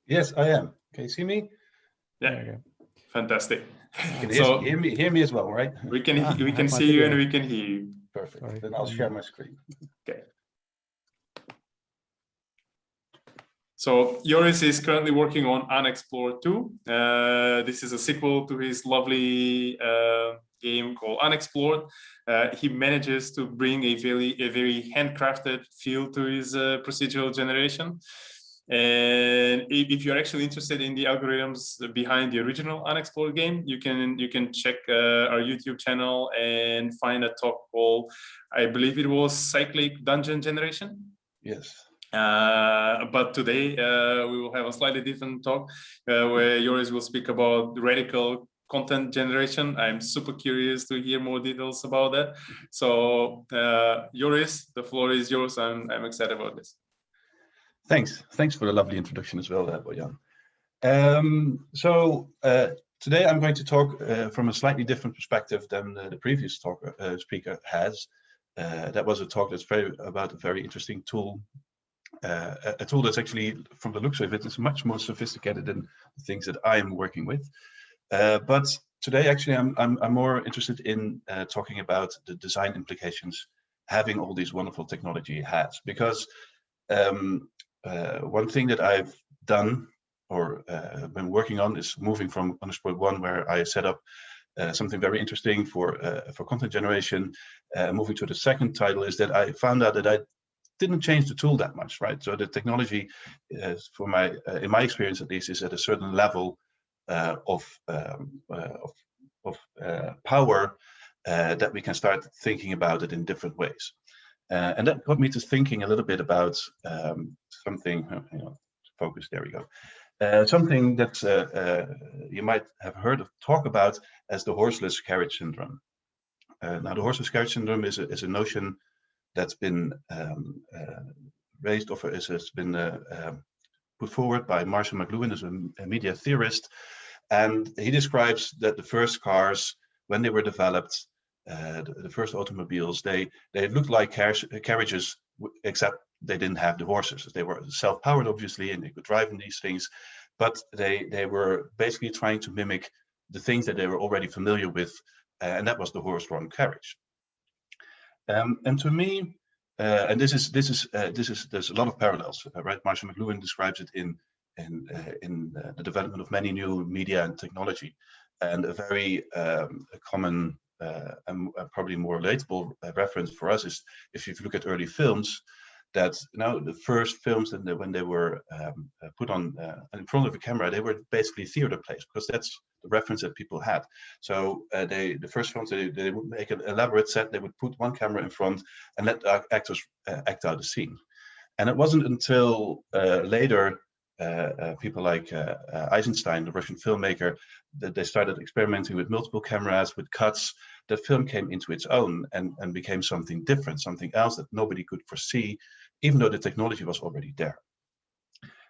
Yes, I am. Can you see me? Yeah, fantastic. You can So hear me as well, right? We can see you and we can hear you. Perfect. Sorry. Then I'll share my screen. Okay. So Joris is currently working on Unexplored 2. This is a sequel to his lovely game called Unexplored. He manages to bring a very handcrafted feel to his procedural generation. And if you're actually interested in the algorithms behind the original Unexplored game, you can check our YouTube channel and find a talk called, I believe it was Cyclic Dungeon Generation. Yes. But today we will have a slightly different talk where Joris will speak about radical content generation. I'm super curious to hear more details about that. So Joris, the floor is yours. I'm excited about this. Thanks for the lovely introduction as well, Bojan. Today I'm going to talk from a slightly different perspective than the previous speaker has. That was a talk that's about a very interesting tool. A tool that's actually, from the looks of it, is much more sophisticated than the things that I'm working with. But today, actually, I'm more interested in talking about the design implications having all these wonderful technology has. Because one thing that I've done or been working on is moving from Unexplored 1, where I set up something very interesting for content generation. Moving to the second title is that I found out that I didn't change the tool that much, right? So the technology, in my experience at least, is at a certain level of power that we can start thinking about it in different ways. And that got me to thinking a little bit about something. Focus. There we go. Something that you might have heard of talk about as the horseless carriage syndrome. Now, the horseless carriage syndrome is a notion that's been raised, or has been put forward by Marshall McLuhan as a media theorist, and he describes that the first cars, when they were developed, the first automobiles, they looked like carriages, except they didn't have the horses. They were self-powered, obviously, and they could drive in these things, but they were basically trying to mimic the things that they were already familiar with, and that was the horse-drawn carriage. And to me, and there's a lot of parallels, right? Marshall McLuhan describes it in the development of many new media and technology, and a very common and probably more relatable reference for us is if you look at early films. That the first films that when they were put on in front of a camera, they were basically theater plays, because that's the reference that people had. So the first films, they would make an elaborate set. They would put one camera in front and let actors act out the scene. And it wasn't until later people like Eisenstein, the Russian filmmaker, that they started experimenting with multiple cameras, with cuts. The film came into its own and became something different, something else that nobody could foresee, even though the technology was already there.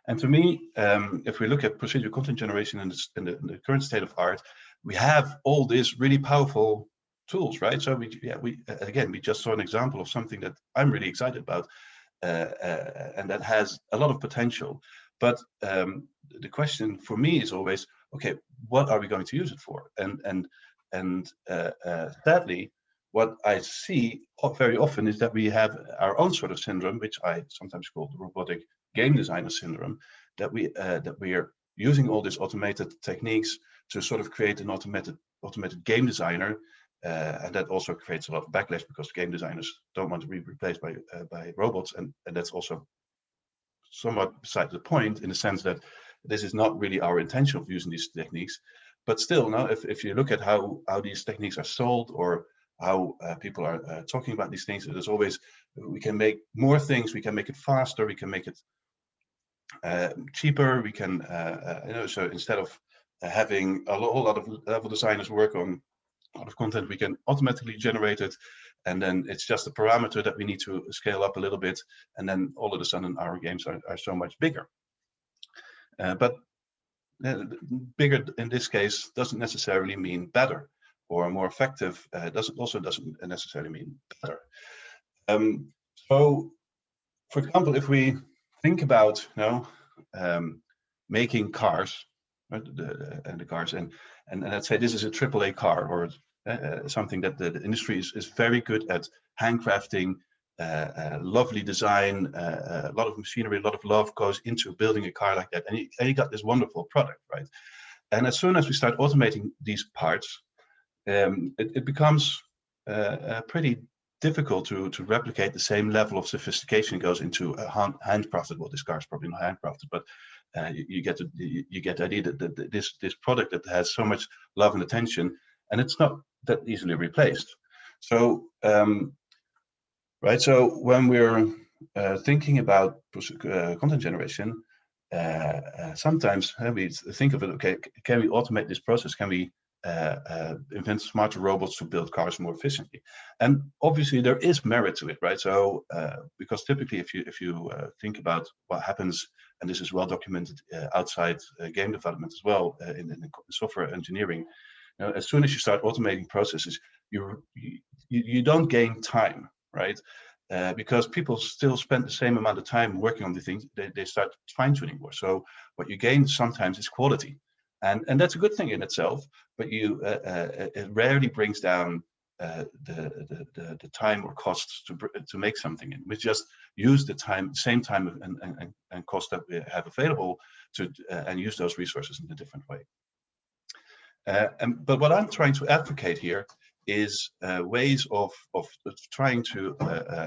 And to me, if we look at procedural content generation in the current state of art, we have all these really powerful tools, right? So we just saw an example of something that I'm really excited about, and that has a lot of potential. But the question for me is always, okay, what are we going to use it for? And sadly, what I see very often is that we have our own sort of syndrome, which I sometimes call the robotic game designer syndrome, that we are using all these automated techniques to sort of create an automated game designer, and that also creates a lot of backlash because game designers don't want to be replaced by robots, and that's also somewhat beside the point, in the sense that this is not really our intention of using these techniques. But still, now if you look at how these techniques are sold, or how people are talking about these things, there's always, we can make more things, we can make it faster, we can make it cheaper, we can so instead of having a whole lot of level designers work on a lot of content, we can automatically generate it, and then it's just a parameter that we need to scale up a little bit, and then all of a sudden our games are so much bigger. But bigger in this case doesn't necessarily mean better, or more effective. Doesn't necessarily mean better. So, for example, if we think about making cars, right? The cars, and let's say this is a AAA car, or something that the industry is very good at handcrafting, lovely design, a lot of machinery, a lot of love goes into building a car like that, and you got this wonderful product, right? And as soon as we start automating these parts, it becomes pretty difficult to replicate the same level of sophistication goes into a handcrafted. Well, this car is probably not handcrafted, but you get the idea that this product that has so much love and attention, and it's not that easily replaced. So right, so when we're thinking about content generation, sometimes we think of it, okay, can we automate this process? Can we invent smarter robots to build cars more efficiently? And obviously there is merit to it, right? So because typically if you think about what happens, and this is well documented outside game development as well, in software engineering, you know, as soon as you start automating processes, you don't gain time, right? Because people still spend the same amount of time working on the things, they start fine-tuning more. So what you gain sometimes is quality, and that's a good thing in itself. But it rarely brings down the time or costs to make something. We just use the same time and cost that we have available to and use those resources in a different way. But what I'm trying to advocate here is ways of trying to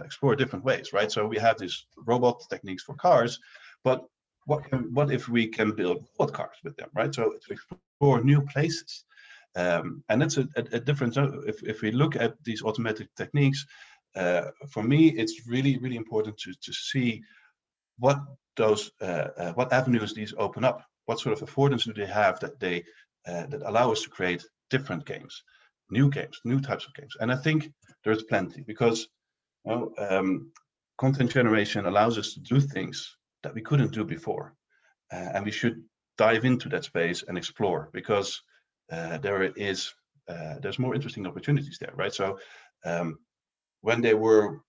explore different ways, right? So we have these robot techniques for cars, but what if we can build robot cars with them, right? So to explore new places. And that's a difference. If we look at these automatic techniques, for me, it's really, really important to see what avenues these open up. What sort of affordance do they have that that allow us to create different games, new types of games? And I think there's plenty, because content generation allows us to do things that we couldn't do before, and we should dive into that space and explore, because there's more interesting opportunities there, right? So when they were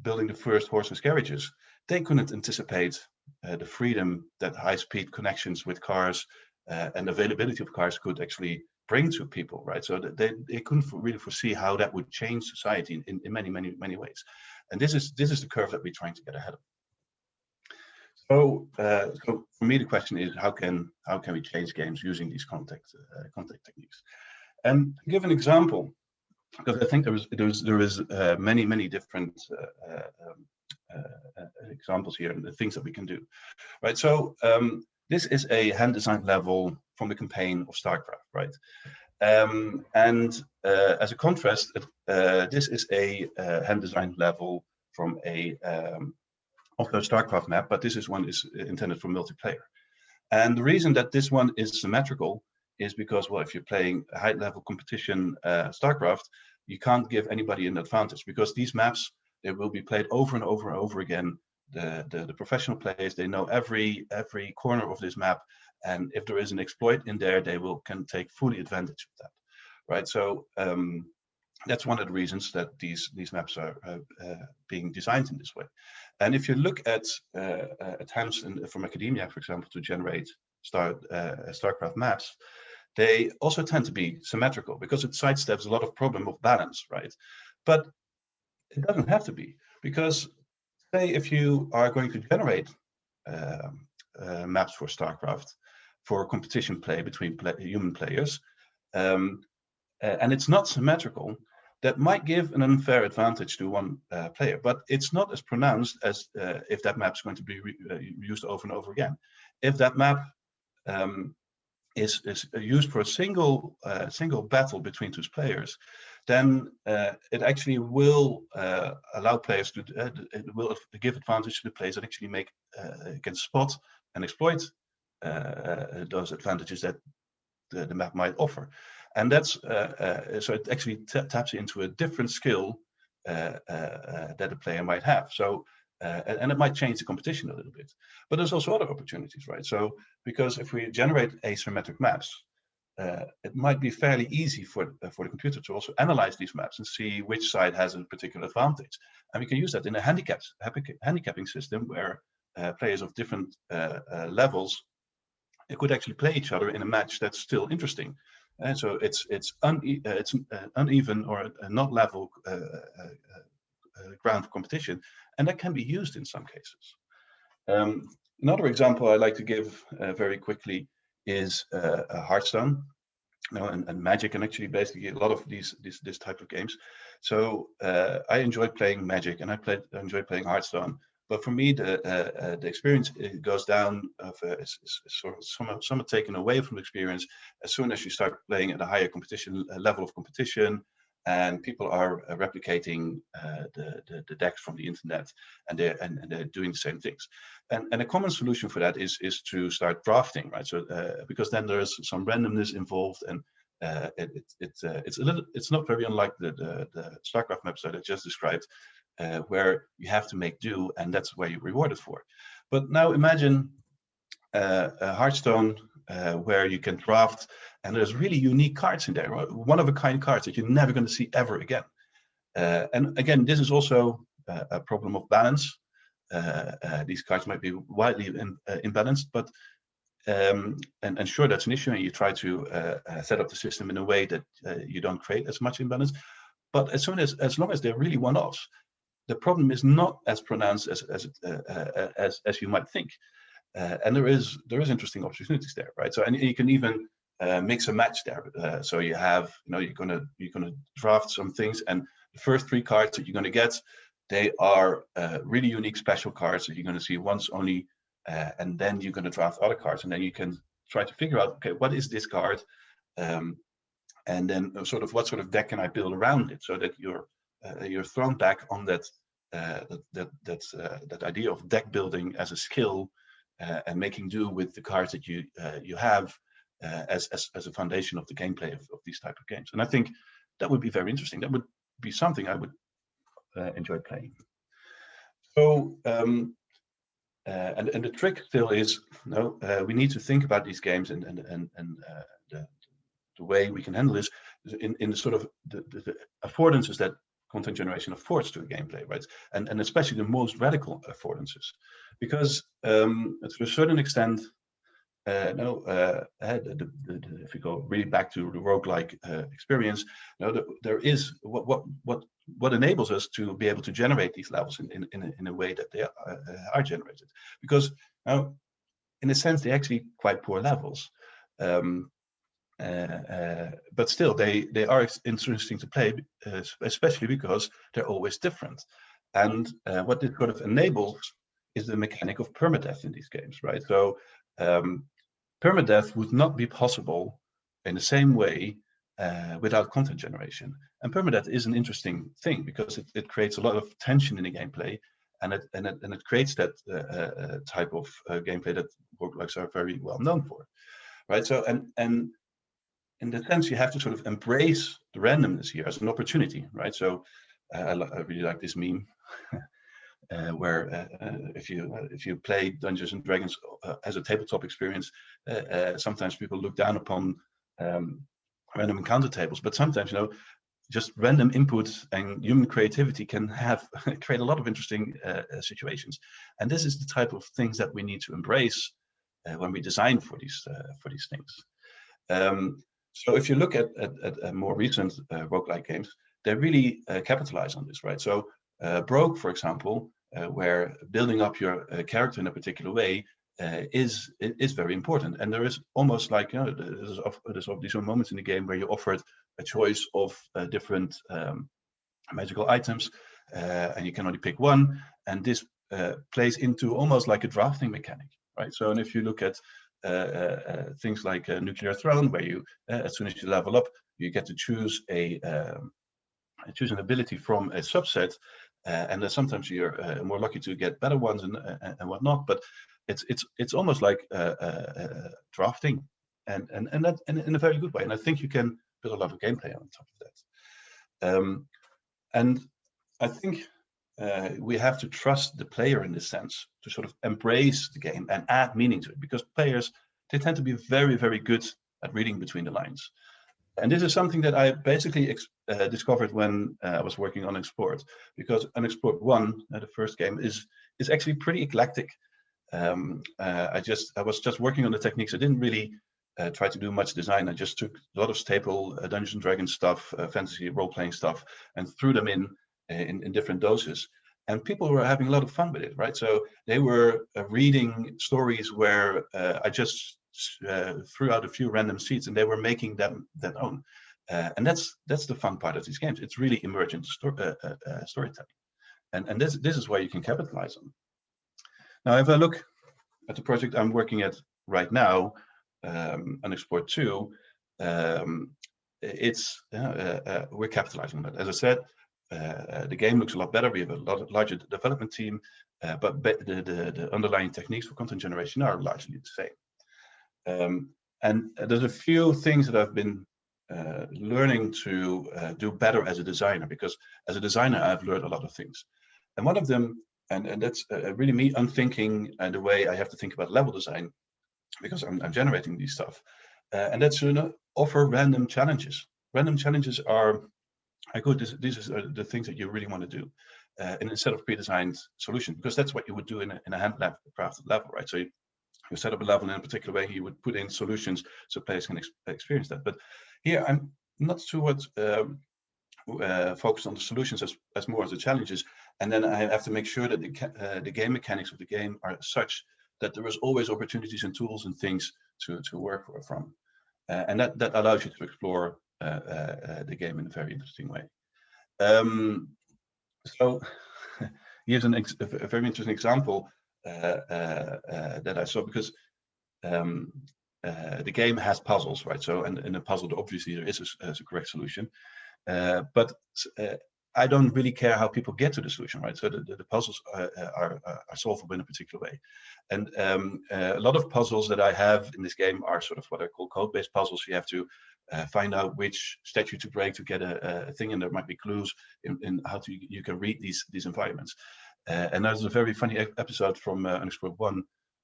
building the first horseless carriages, they couldn't anticipate the freedom that high-speed connections with cars and availability of cars could actually bring to people, right? So that they couldn't really foresee how that would change society in many ways. And this is the curve that we're trying to get ahead of. So for me, the question is, how can we change games using these content techniques? And to give an example, because I think there is many different examples here and the things that we can do, right? So this is a hand design level from the campaign of StarCraft, right? And as a contrast, this is a hand design level from of the StarCraft map, but this one is intended for multiplayer. And the reason that this one is symmetrical is because, well, if you're playing a high-level competition StarCraft, you can't give anybody an advantage, because these maps, they will be played over and over and over again. The professional players, they know every corner of this map, and if there is an exploit in there, they can take fully advantage of that, right? So that's one of the reasons that these maps are being designed in this way. And if you look at attempts from academia, for example, to generate StarCraft maps, they also tend to be symmetrical, because it sidesteps a lot of problem of balance, right? But it doesn't have to be, because say if you are going to generate maps for StarCraft for competition play between human players, and it's not symmetrical, that might give an unfair advantage to one player, but it's not as pronounced as if that map is going to be used over and over again. If that map is used for a single battle between two players, then it actually will allow players to it will give advantage to the players that actually can spot and exploit those advantages that the map might offer. And that's so it actually taps into a different skill that a player might have. So and it might change the competition a little bit. But there's also other opportunities, right? So because if we generate asymmetric maps, it might be fairly easy for the computer to also analyze these maps and see which side has a particular advantage. And we can use that in a handicapping system where players of different levels they could actually play each other in a match that's still interesting. And so it's uneven or not level ground competition, and that can be used in some cases. Another example I like to give very quickly is Hearthstone, and Magic, and actually basically a lot of this type of games. So I enjoy playing Magic, and I enjoy playing Hearthstone. But for me, the experience goes down is sort of somewhat taken away from the experience as soon as you start playing at a higher competition level of competition, and people are replicating the decks from the internet, and they're doing the same things. And a common solution for that is to start drafting, right? So because then there's some randomness involved, and it's not very unlike the StarCraft maps that I just described, where you have to make do, and that's where you're rewarded for. But now imagine a Hearthstone where you can draft, and there's really unique cards in there, one-of-a-kind cards that you're never going to see ever again. And again, this is also a problem of balance. These cards might be widely imbalanced, but and sure, that's an issue, and you try to set up the system in a way that you don't create as much imbalance. But as long as they're really one-offs, the problem is not as pronounced as you might think. And there is interesting opportunities there, right? So, and you can even mix and match there. So you have, you're gonna draft some things, and the first 3 cards that you're gonna get, they are really unique special cards that you're gonna see once only, and then you're gonna draft other cards, and then you can try to figure out, okay, what is this card, and then what sort of deck can I build around it, so that you're thrown back on that idea of deck building as a skill, and making do with the cards that you have as a foundation of the gameplay of these type of games. And I think that would be very interesting. That would be something I would enjoy playing. So and the trick still is, we need to think about these games and the way we can handle this in the sort of the affordances that content generation affords to a gameplay, right? And especially the most radical affordances, because to a certain extent, if you go really back to the roguelike experience, there is what enables us to be able to generate these levels in a way that they are generated, because now, in a sense, they're actually quite poor levels. But still, they are interesting to play, especially because they're always different. And what this sort of enables is the mechanic of permadeath in these games, right? So permadeath would not be possible in the same way without content generation. And permadeath is an interesting thing because it creates a lot of tension in the gameplay, and it creates that type of gameplay that roguelikes are very well known for, right? So and in that sense, you have to sort of embrace the randomness here as an opportunity, right? So I really like this meme where if you play Dungeons and Dragons as a tabletop experience, sometimes people look down upon random encounter tables, but sometimes just random inputs and human creativity can create a lot of interesting situations. And this is the type of things that we need to embrace when we design for these things. So if you look at more recent roguelike games, they really capitalize on this, right? So Broke, for example, where building up your character in a particular way is very important. And there is almost like, there's these moments in the game where you're offered a choice of different magical items, and you can only pick one. And this plays into almost like a drafting mechanic, right? So, and if you look at things like Nuclear Throne, where you, as soon as you level up, you get to choose an ability from a subset, and then sometimes you're more lucky to get better ones and whatnot. But it's almost like drafting, and that in a very good way. And I think you can build a lot of gameplay on top of that. And I think we have to trust the player in this sense to sort of embrace the game and add meaning to it, because players, they tend to be very, very good at reading between the lines. And this is something that I basically discovered when I was working on Unexplored, because Unexplored 1, the first game, is actually pretty eclectic. I was just working on the techniques. I didn't really try to do much design. I just took a lot of staple Dungeons and Dragons stuff, fantasy role-playing stuff, and threw them in different doses. And people were having a lot of fun with it, right? So they were reading stories where I just threw out a few random seeds, and they were making them their own. And that's the fun part of these games. It's really emergent storytelling, and this is where you can capitalize on. Now, if I look at the project I'm working at right now, Unexplored 2, we're capitalizing on that. As I said, the game looks a lot better. We have a larger development team, but the underlying techniques for content generation are largely the same. And there's a few things that I've been learning to do better as a designer, because as a designer, I've learned a lot of things. And one of them, and that's really me unthinking the way I have to think about level design, because I'm generating these stuff. And that's offer random challenges. Random challenges are good. These are the things that you really want to do, and instead of pre-designed solution, because that's what you would do in a handcrafted level, right? So you set up a level in a particular way. You would put in solutions so players can experience that. But here I'm not too much focused on the solutions as more as the challenges, and then I have to make sure that the game mechanics of the game are such that there is always opportunities and tools and things to work from, and that allows you to explore the game in a very interesting way. So here's a very interesting example that I saw, because the game has puzzles, right? So, and in a puzzle, obviously there is a correct solution, but I don't really care how people get to the solution, right? So the puzzles are solvable in a particular way. And a lot of puzzles that I have in this game are sort of what I call code-based puzzles. You have to find out which statue to break to get a thing, and there might be clues in how you can read these environments. And there's a very funny episode from Unexplored 1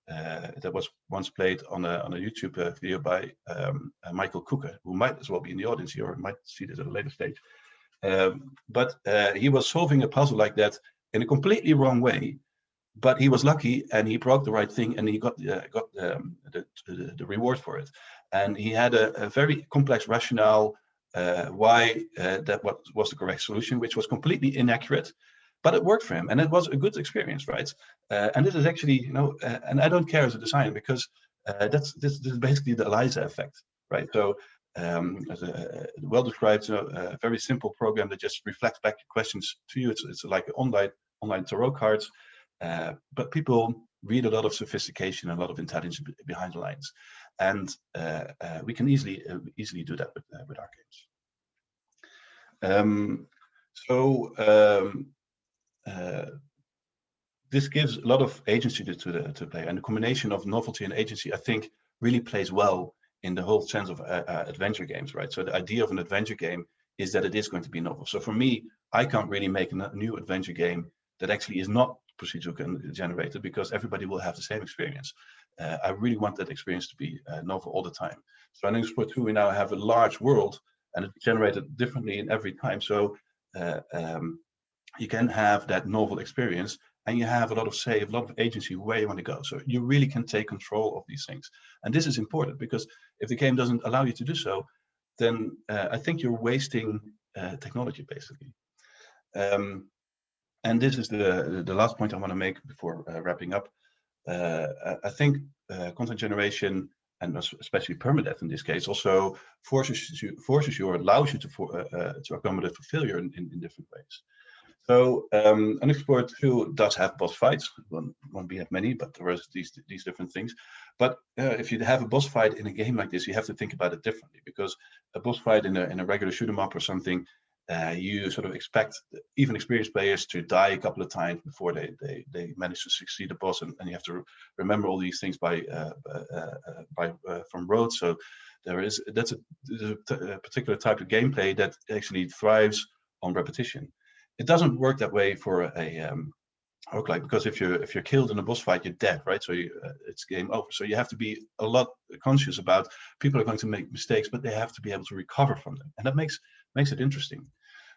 that was once played on a YouTube video by Michael Cooker, who might as well be in the audience here, or might see this at a later stage. But he was solving a puzzle like that in a completely wrong way, but he was lucky and he broke the right thing, and he got the reward for it. And he had a very complex rationale why that was the correct solution, which was completely inaccurate, but it worked for him, and it was a good experience, right? And this is actually, and I don't care as a designer, because this is basically the ELIZA effect, right? So as a well-described, a very simple program that just reflects back questions to you. It's like an online tarot cards, but people read a lot of sophistication, a lot of intelligence behind the lines, and we can easily do that with our games. This gives a lot of agency to the player, and the combination of novelty and agency, I think, really plays well in the whole sense of adventure games, right? So the idea of an adventure game is that it is going to be novel. So for me, I can't really make a new adventure game that actually is not procedural generated, because everybody will have the same experience. I really want that experience to be novel all the time. So in Unexplored 2, we now have a large world, and it's generated differently in every time. So you can have that novel experience, and you have a lot of agency where you want to go. So you really can take control of these things. And this is important, because if the game doesn't allow you to do so, then I think you're wasting technology, basically. And this is the last point I want to make before wrapping up. I think content generation, and especially permadeath in this case, also forces you or allows you to accommodate for failure in different ways. So Unexplored 2 does have boss fights. Won't be that many, but there are these different things. But if you have a boss fight in a game like this, you have to think about it differently, because a boss fight in a regular shoot 'em up or something, you sort of expect even experienced players to die a couple of times before they manage to succeed the boss, and you have to remember all these things from roads. So there's a particular type of gameplay that actually thrives on repetition. It doesn't work that way for a roguelite, because if you're killed in a boss fight, you're dead, right? So it's game over. So you have to be a lot conscious about people are going to make mistakes, but they have to be able to recover from them, and that makes it interesting.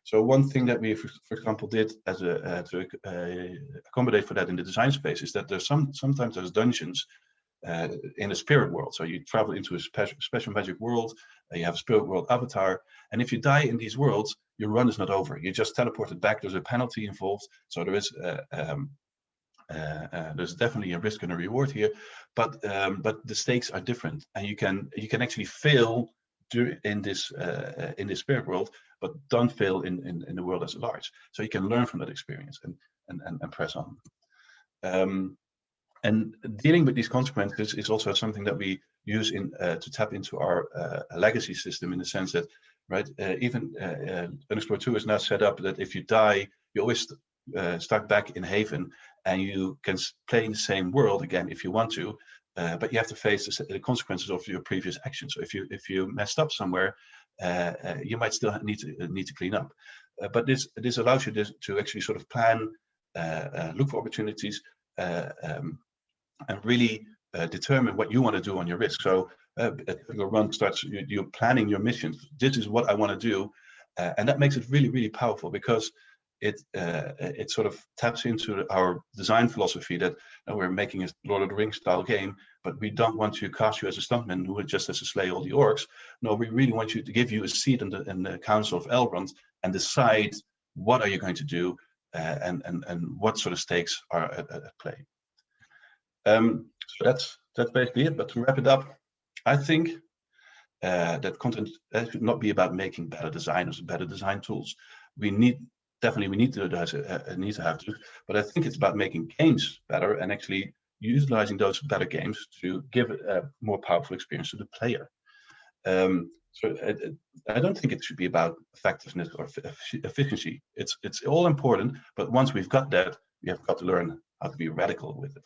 So one thing that we, for example, did as a to accommodate for that in the design space is that there's sometimes there's dungeons in a spirit world. So you travel into a special magic world, you have a spirit world avatar, and if you die in these worlds, your run is not over. You just teleported back. There's a penalty involved, so there is there's definitely a risk and a reward here, but the stakes are different, and you can actually fail in this spirit world, but don't fail in the world as large. So you can learn from that experience and press on. And dealing with these consequences is also something that we use to tap into our legacy system, in the sense that, right, even Unexplored 2 is now set up that if you die, you always start back in Haven, and you can play in the same world again if you want to, but you have to face the consequences of your previous actions. So if you messed up somewhere, you might still need to clean up. But this allows you to actually sort of plan, look for opportunities, and really determine what you want to do on your risk. So your run starts, you're planning your missions. This is what I want to do, and that makes it really, really powerful, because it sort of taps into our design philosophy that we're making a Lord of the Rings style game, but we don't want to cast you as a stuntman who just has to slay all the orcs. No, we really want you to give you a seat in the Council of Elrond and decide what are you going to do, and what sort of stakes are at play. So that's basically it. But to wrap it up, I think that content should not be about making better designers, better design tools. We need to have to, but I think it's about making games better and actually utilizing those better games to give a more powerful experience to the player. So I don't think it should be about effectiveness or efficiency. It's all important, but once we've got that, we have got to learn how to be radical with it.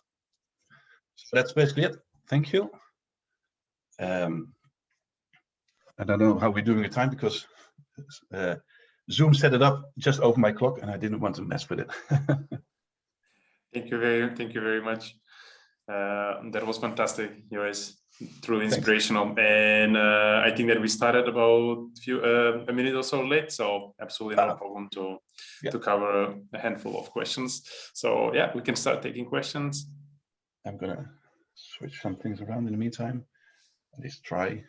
So that's basically it. Thank you. I don't know how we're doing the time, because Zoom set it up just over my clock, and I didn't want to mess with it. Thank you very much. That was fantastic, Joris. Truly inspirational. Thanks. And I think that we started about a minute or so late, so absolutely no problem to cover a handful of questions. So yeah, we can start taking questions. I'm gonna switch some things around in the meantime. At least try.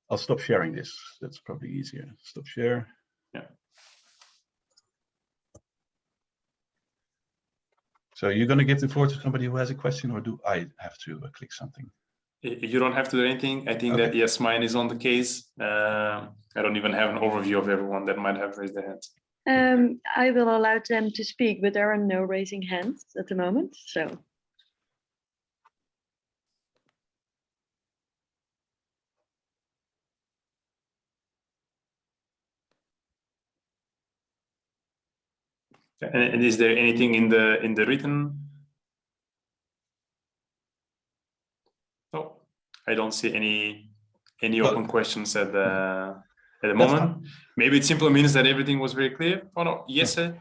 I'll stop sharing this. That's probably easier. Stop share. Yeah. So you're going to give the floor to somebody who has a question, or do I have to click something? You don't have to do anything. I think that, yes, mine is on the case. I don't even have an overview of everyone that might have raised their hands. I will allow them to speak, but there are no raising hands at the moment. So. And is there anything in the written? Oh, I don't see any open questions at the moment. Maybe it simply means that everything was very clear. Oh no, Jesse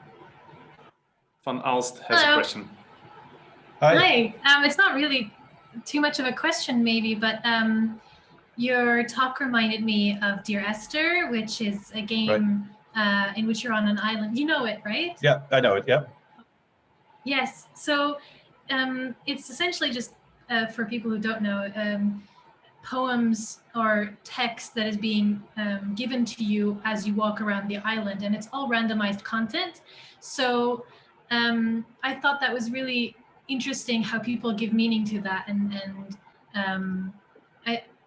van Aalst has a question. Hi. It's not really too much of a question, maybe, but your talk reminded me of Dear Esther, which is a game in which you're on an island. You know it, right? Yeah, I know it. Yeah. Yes. So it's essentially just for people who don't know, poems or text that is being given to you as you walk around the island, and it's all randomized content. So I thought that was really interesting how people give meaning to that, and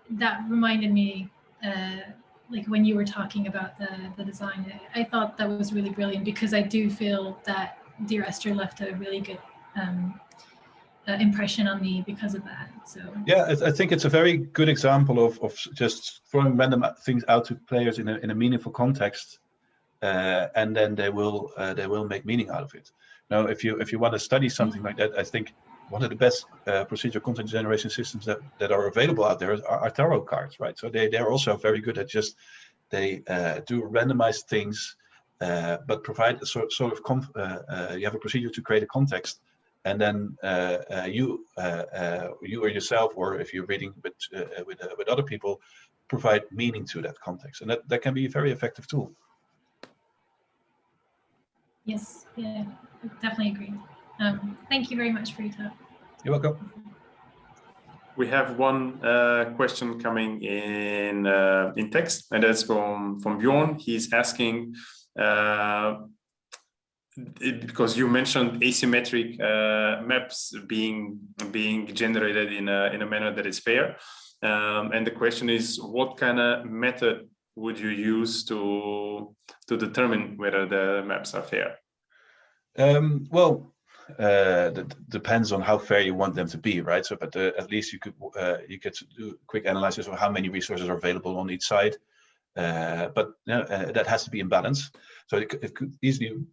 that reminded me like when you were talking about the design. I thought that was really brilliant, because I do feel that Dear Esther left a really good impression on me because of that. So yeah, I think it's a very good example of just throwing random things out to players in a meaningful context, and then they will make meaning out of it. Now, if you want to study something like that, I think one of the best procedural content generation systems that are available out there are tarot cards, right? So they're also very good at just they do randomized things, but provide a sort of you have a procedure to create a context, and then you or yourself, or if you're reading with other people, provide meaning to that context, and that can be a very effective tool. Yes, yeah, I definitely agree. Thank you very much for your talk. You're welcome. We have one question coming in text, and that's from Bjorn. He's asking, because you mentioned asymmetric maps being generated in a manner that is fair, and the question is, what kind of method would you use to determine whether the maps are fair? Well, that depends on how fair you want them to be, right? So, but at least you could do a quick analysis of how many resources are available on each side. But that has to be in balance. So it could easily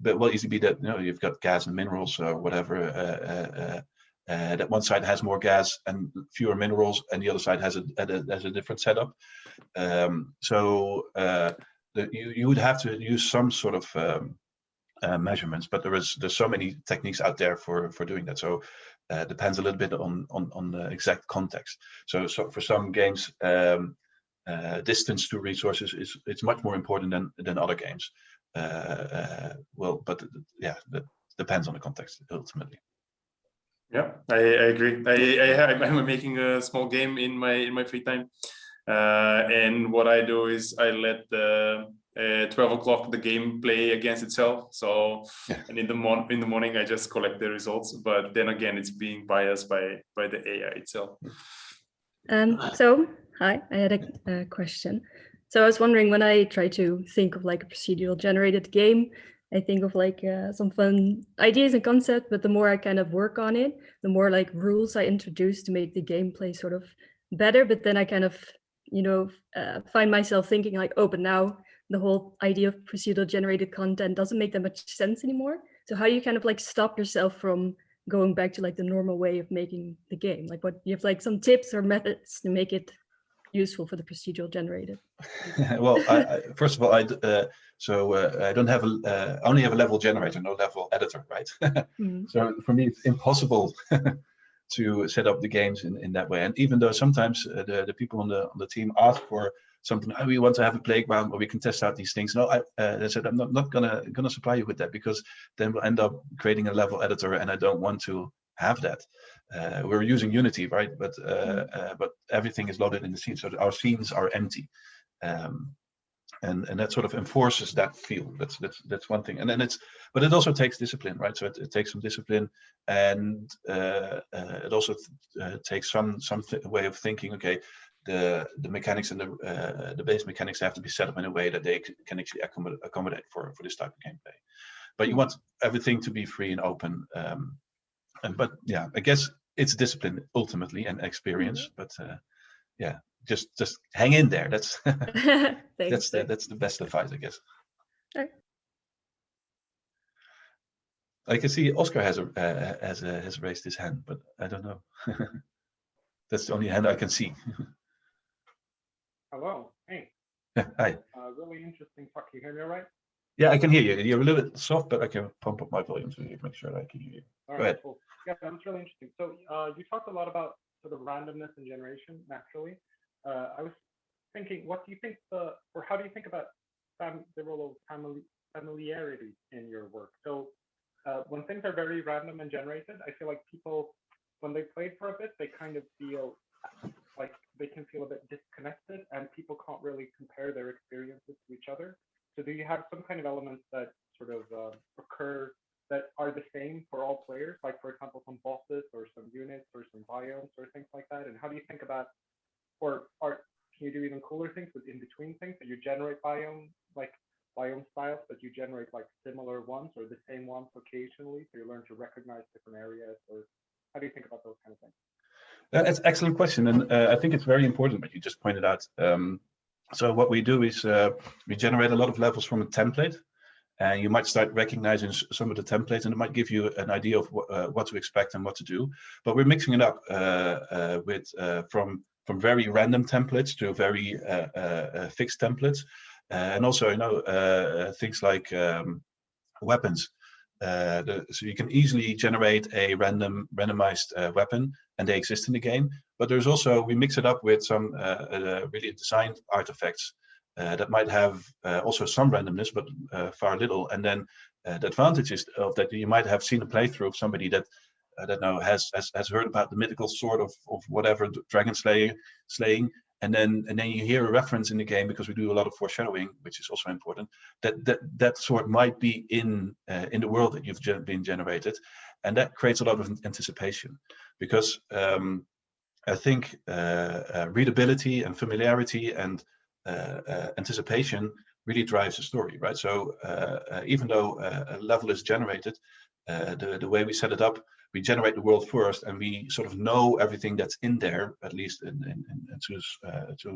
be that you've got gas and minerals or whatever. That one side has more gas and fewer minerals, and the other side has a different setup. So you would have to use some sort of measurements, but there's so many techniques out there for doing that. So depends a little bit on the exact context. So for some games, distance to resources it's much more important than other games. Well, but yeah, that depends on the context ultimately. Yeah, I agree. I'm making a small game in my free time, and what I do is I let the 12 o'clock the game play against itself. So, yeah. And in the morning I just collect the results. But then again, it's being biased by the AI itself. So hi, I had a question. So I was wondering, when I try to think of like a procedural generated game, I think of like some fun ideas and concepts, but the more I kind of work on it, the more like rules I introduce to make the gameplay sort of better. But then I kind of, find myself thinking like, oh, but now the whole idea of procedural generated content doesn't make that much sense anymore. So how do you kind of like stop yourself from going back to like the normal way of making the game? Like, what you have like some tips or methods to make it useful for the procedural generated? Well, first of all, I don't have only have a level generator, no level editor, right? So for me, it's impossible to set up the games in that way. And even though sometimes the people on the team ask for something, we want to have a playground where we can test out these things. No, I said I'm not gonna supply you with that, because then we'll end up creating a level editor, and I don't want to have that. We're using Unity, right? But everything is loaded in the scene, so our scenes are empty, and that sort of enforces that feel. That's one thing. And then but it also takes discipline, right? So it takes some discipline, and it also takes some way of thinking. Okay, the mechanics and the base mechanics have to be set up in a way that they can actually accommodate for this type of gameplay. But you want everything to be free and open. But yeah, I guess it's discipline ultimately and experience. But yeah, just hang in there. That's that's the best advice, I guess. Okay. I can see Oscar has raised his hand, but I don't know. That's the only hand I can see. Hello. Hey. Hi. Really interesting talk. Can you hear me all right? Yeah, I can hear you. You're a little bit soft, but I can pump up my volume to make sure that I can hear you. All Go right, ahead. cool. Yeah, that was really interesting. So you talked a lot about sort of randomness and generation naturally. I was thinking, what do you think or how do you think about the role of familiarity in your work? So when things are very random and generated, I feel like people, when they played for a bit, they kind of feel like they can feel a bit disconnected, and people can't really compare their experiences to each other. So do you have some kind of elements that sort of occur that are the same for all players, like for example, some bosses or some units or some biomes or things like that? And how do you think about, can you do even cooler things with in between things? So you generate biome styles, but you generate like similar ones or the same ones occasionally, so you learn to recognize different areas? Or how do you think about those kind of things? That's an excellent question, and I think it's very important what you just pointed out. So what we do is we generate a lot of levels from a template, and you might start recognizing some of the templates, and it might give you an idea of what to expect and what to do. But we're mixing it up with from very random templates to very fixed templates, and also things like weapons. So you can easily generate a randomized weapon, and they exist in the game. But there's also, we mix it up with some really designed artifacts that might have also some randomness, but far little. And then the advantages of that, you might have seen a playthrough of somebody that I don't know has heard about the mythical sword of whatever dragon slaying, and then you hear a reference in the game, because we do a lot of foreshadowing, which is also important, that sword might be in the world that you've been generated, and that creates a lot of anticipation, because I think readability and familiarity and anticipation really drives the story, right? So even though a level is generated, the way we set it up, we generate the world first, and we sort of know everything that's in there, at least to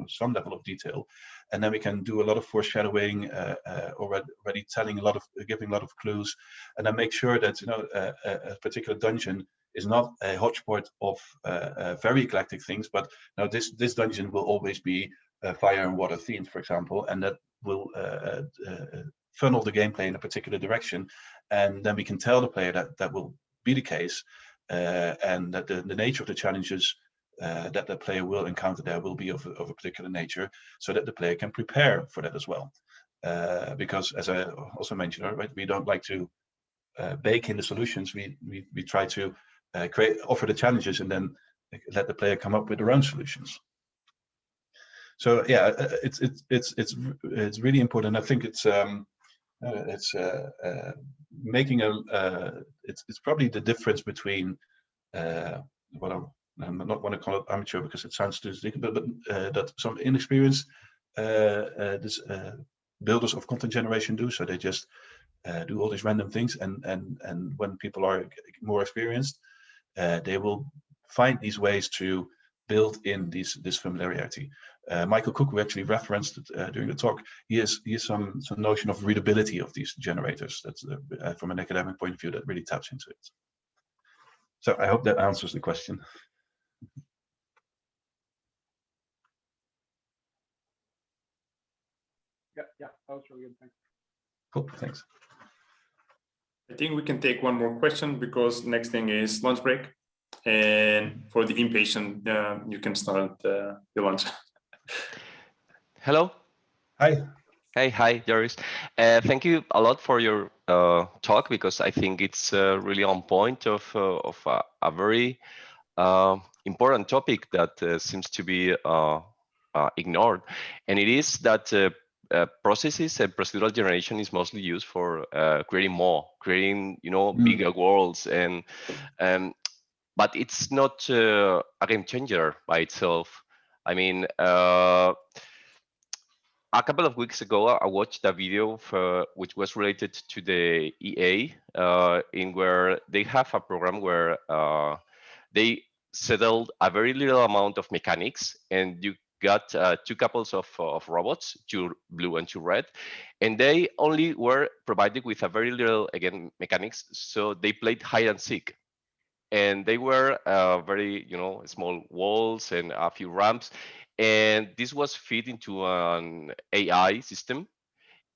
some level of detail, and then we can do a lot of foreshadowing, already giving a lot of clues, and then make sure that a particular dungeon is not a hodgepodge of very eclectic things, but now this dungeon will always be fire and water themed, for example, and that will funnel the gameplay in a particular direction, and then we can tell the player that will be the case, and that the nature of the challenges that the player will encounter there will be of a particular nature, so that the player can prepare for that as well. Because, as I also mentioned, right, we don't like to bake in the solutions. We try to offer the challenges and then let the player come up with their own solutions. So yeah, it's really important. I think it's making it's probably the difference between what I'm not want to call it amateur, because it sounds too sticky, but that some inexperienced builders of content generation do. So they just do all these random things, and when people are more experienced, they will find these ways to build in this familiarity. Michael Cook, who actually referenced it during the talk, he has some notion of readability of these generators. That's from an academic point of view that really taps into it. So I hope that answers the question. Yeah, that was really good. Thanks. Cool, thanks. I think we can take one more question, because next thing is lunch break. And for the impatient, you can start your lunch. Hello. Hi. Hey, hi, Joris. Thank you a lot for your talk, because I think it's really on point of a very important topic that seems to be ignored, and it is that processes and procedural generation is mostly used for creating bigger worlds, and but it's not a game changer by itself. I mean, a couple of weeks ago, I watched a video which was related to the EA, in where they have a program where they settled a very little amount of mechanics, and you got two couples of robots, two blue and two red, and they only were provided with a very little, again, mechanics, so they played hide and seek. And they were very, small walls and a few ramps. And this was fed into an AI system.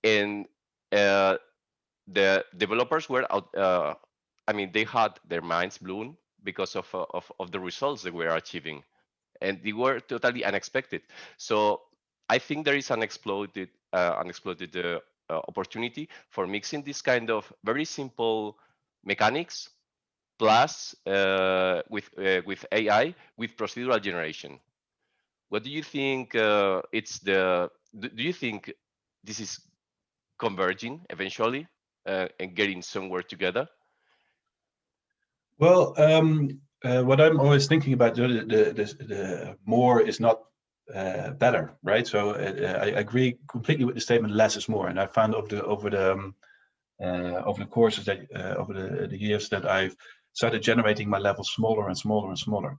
And the developers were out, they had their minds blown because of the results they were achieving. And they were totally unexpected. So I think there is an unexploited opportunity for mixing this kind of very simple mechanics plus with AI, with procedural generation. What do you think do you think this is converging eventually and getting somewhere together? Well, what I'm always thinking about, the more is not better, right? So I agree completely with the statement, less is more. And I found over the courses that over the years that I've started generating my levels smaller and smaller and smaller,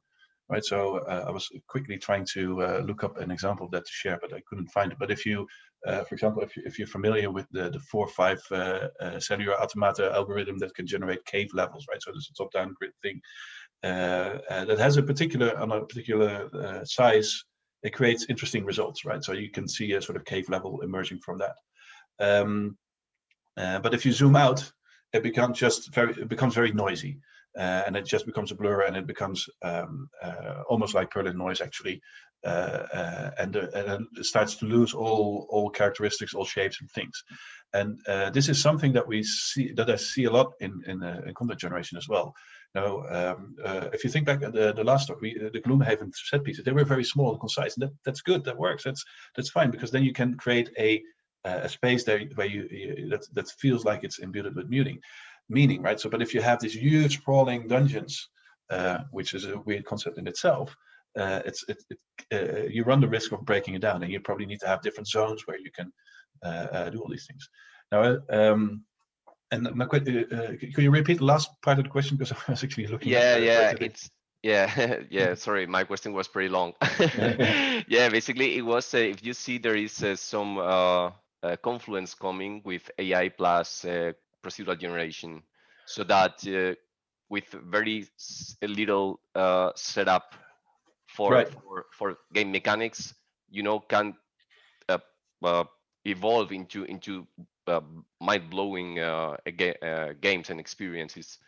right? So I was quickly trying to look up an example of that to share, but I couldn't find it. But if you, for example, if you're familiar with the 4-5 cellular automata algorithm that can generate cave levels, right? So there's a top-down grid thing that has on a particular size, it creates interesting results, right? So you can see a sort of cave level emerging from that. But if you zoom out, it becomes very noisy, and it just becomes a blur, and it becomes almost like Perlin noise, actually, and it starts to lose all characteristics, all shapes and things. And this is something that I see a lot in content generation as well. Now, if you think back at the last talk, the Gloomhaven set pieces, they were very small and concise, and that's good. That works. That's fine, because then you can create a space there where that feels like it's imbued with meaning, right? So, but if you have these huge sprawling dungeons, which is a weird concept in itself, you run the risk of breaking it down, and you probably need to have different zones where you can do all these things. Now, and could you repeat the last part of the question, because I was actually looking. Sorry, my question was pretty long. Yeah, basically it was if you see there is some confluence coming with AI plus procedural generation, so that with very little setup for game mechanics, can evolve into mind-blowing games and experiences.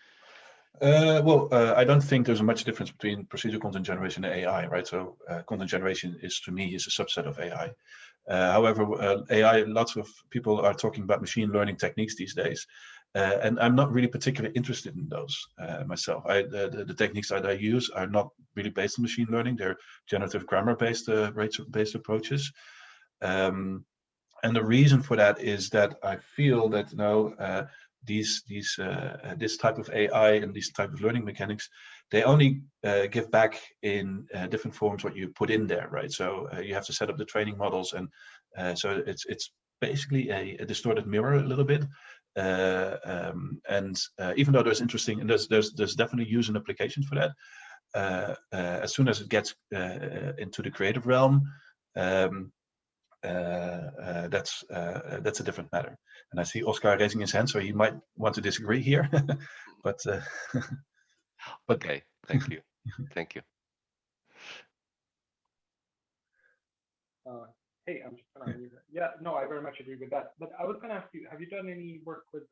I don't think there's much difference between procedural content generation and AI, right? So content generation to me is a subset of AI. However, AI, lots of people are talking about machine learning techniques these days, and I'm not really particularly interested in those myself. The techniques that I use are not really based on machine learning. They're generative grammar-based approaches. And the reason for that is that I feel that this type of AI and these type of learning mechanics, they only give back in different forms what you put in there, right? So you have to set up the training models, and so it's basically a distorted mirror a little bit. And even though there's interesting, and there's definitely use and applications for that, as soon as it gets into the creative realm, that's a different matter. And I see Oscar raising his hand, so he might want to disagree here. but okay, thank you. Hey, I'm just gonna unmute that. Yeah, no, I very much agree with that. But I was gonna ask you, have you done any work with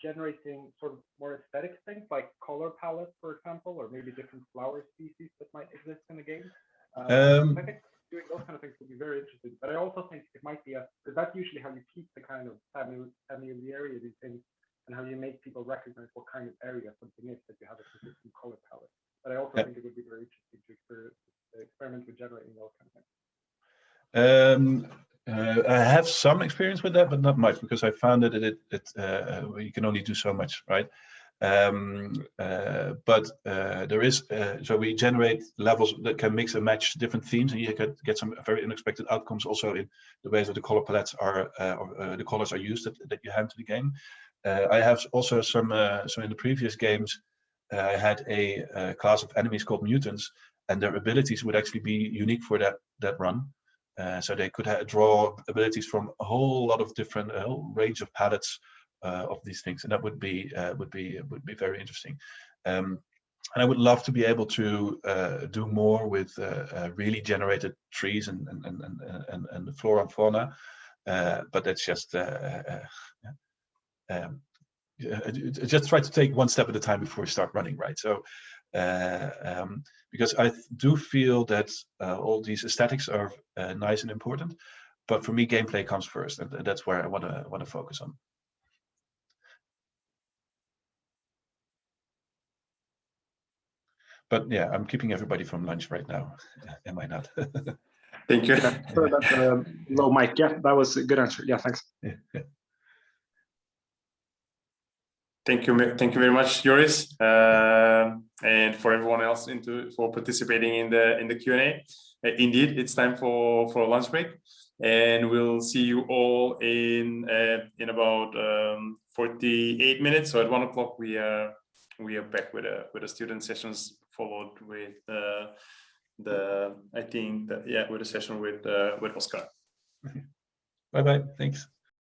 generating sort of more aesthetic things like color palettes, for example, or maybe different flower species that might exist in the game? I think doing those kind of things would be very interesting. But I also think it might be because that's usually how you keep the kind of familiarity of these things, and how you make people recognize what kind of area something is, that you have a consistent color palette. But I also think it would be very interesting to experiment with generating those kind of things. I have some experience with that, but not much, because I found that you can only do so much, right? But there is, so we generate levels that can mix and match different themes, and you can get some very unexpected outcomes also in the ways that the color palettes are, or the colors are used that you hand to the game. I have also some in the previous games, I had a class of enemies called mutants, and their abilities would actually be unique for that run. So they could draw abilities from a whole lot of different, a whole range of palettes of these things, and that would be very interesting. And I would love to be able to do more with really generated trees and the flora and fauna, but that's just just try to take one step at a time before we start running, right? So because I do feel that all these aesthetics are nice and important, but for me gameplay comes first, and that's where I want to focus on. But yeah, I'm keeping everybody from lunch right now. Am I not? Thank you. For that low mic. Yeah, that was a good answer. Yeah, thanks. Yeah. Thank you very much, Joris, and for everyone else for participating in the Q&A. Indeed, it's time for a lunch break, and we'll see you all in about 48 minutes. So at 1 o'clock we are back with the student sessions, followed with with a session with Oscar. Bye bye. Thanks.